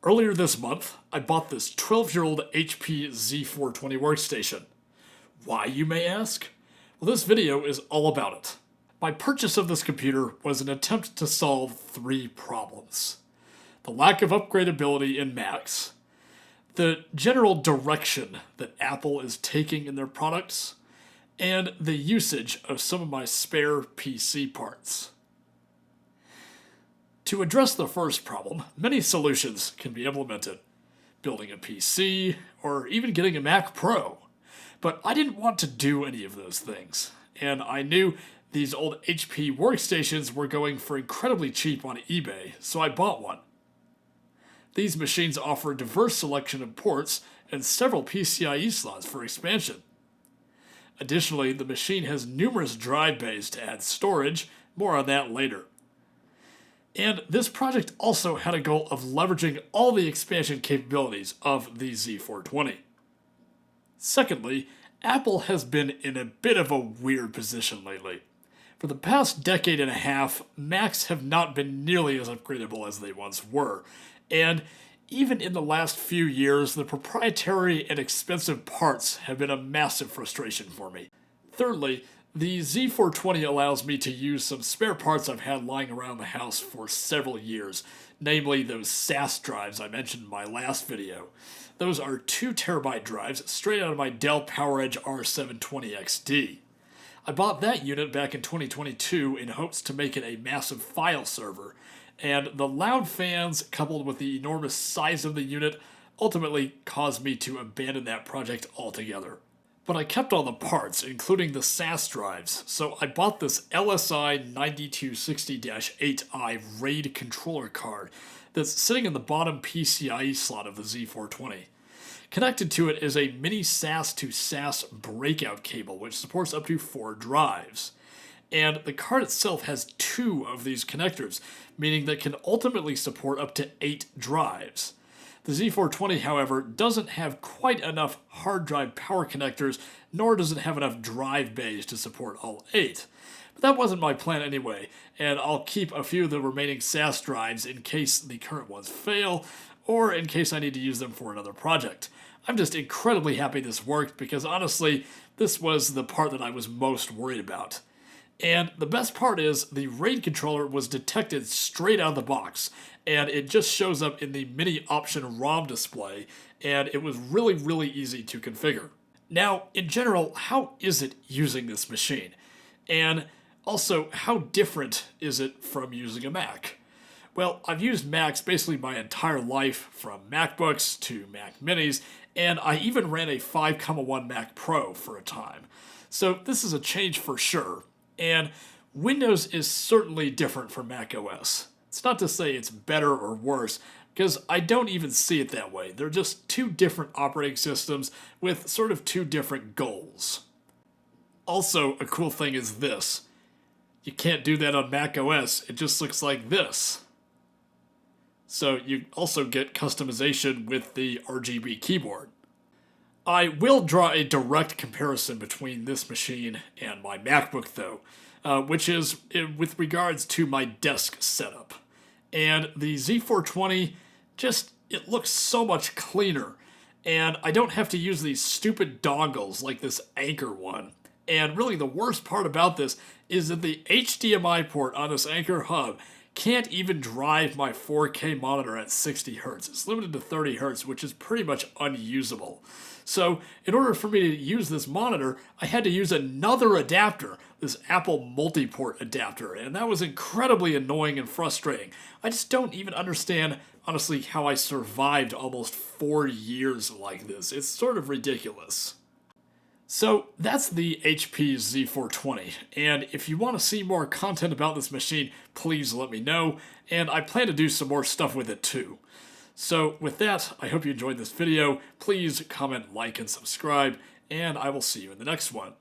Earlier this month, I bought this 12-year-old HP Z420 workstation. Why, you may ask? Well, this video is all about it. My purchase of this computer was an attempt to solve three problems: the lack of upgradability in Macs, the general direction that Apple is taking in their products, and the usage of some of my spare PC parts. To address the first problem, many solutions can be implemented. Building a PC, or even getting a Mac Pro. But I didn't want to do any of those things, and I knew these old HP workstations were going for incredibly cheap on eBay, so I bought one. These machines offer a diverse selection of ports and several PCIe slots for expansion. Additionally, the machine has numerous drive bays to add storage, more on that later. And this project also had a goal of leveraging all the expansion capabilities of the Z420. Secondly, Apple has been in a bit of a weird position lately. For the past decade and a half, Macs have not been nearly as upgradable as they once were, and even in the last few years, the proprietary and expensive parts have been a massive frustration for me. Thirdly, the Z420 allows me to use some spare parts I've had lying around the house for several years, namely those SAS drives I mentioned in my last video. Those are 2 terabyte drives straight out of my Dell PowerEdge R720XD. I bought that unit back in 2022 in hopes to make it a massive file server, and the loud fans coupled with the enormous size of the unit ultimately caused me to abandon that project altogether. But I kept all the parts, including the SAS drives, so I bought this LSI 9260-8i RAID controller card that's sitting in the bottom PCIe slot of the Z420. Connected to it is a mini SAS to SAS breakout cable, which supports up to 4 drives. And the card itself has 2 of these connectors, meaning that it can ultimately support up to 8 drives. The Z420, however, doesn't have quite enough hard drive power connectors, nor does it have enough drive bays to support all 8. But that wasn't my plan anyway, and I'll keep a few of the remaining SAS drives in case the current ones fail, or in case I need to use them for another project. I'm just incredibly happy this worked, because honestly, this was the part that I was most worried about. And the best part is, the RAID controller was detected straight out of the box, and it just shows up in the mini option ROM display, and it was really easy to configure. Now, in general, how is it using this machine? And also, how different is it from using a Mac? Well, I've used Macs basically my entire life, from MacBooks to Mac Minis, and I even ran a 5.1 Mac Pro for a time. So this is a change for sure. And Windows is certainly different from Mac OS. It's not to say it's better or worse, because I don't even see it that way. They're just 2 different operating systems with sort of 2 different goals. Also, a cool thing is this. You can't do that on Mac OS, it just looks like this. So you also get customization with the RGB keyboard. I will draw a direct comparison between this machine and my MacBook though, which is with regards to my desk setup. And the Z420, it looks so much cleaner, and I don't have to use these stupid dongles like this Anker one. And really the worst part about this is that the HDMI port on this Anker hub can't even drive my 4K monitor at 60 Hz. It's limited to 30 Hz, which is pretty much unusable. So in order for me to use this monitor, I had to use another adapter, this Apple multi-port adapter, and that was incredibly annoying and frustrating. I just don't even understand, honestly, how I survived almost 4 years like this. It's sort of ridiculous. So that's the HP Z420, and if you want to see more content about this machine, please let me know, and I plan to do some more stuff with it too. So with that, I hope you enjoyed this video. Please comment, like, and subscribe, and I will see you in the next one.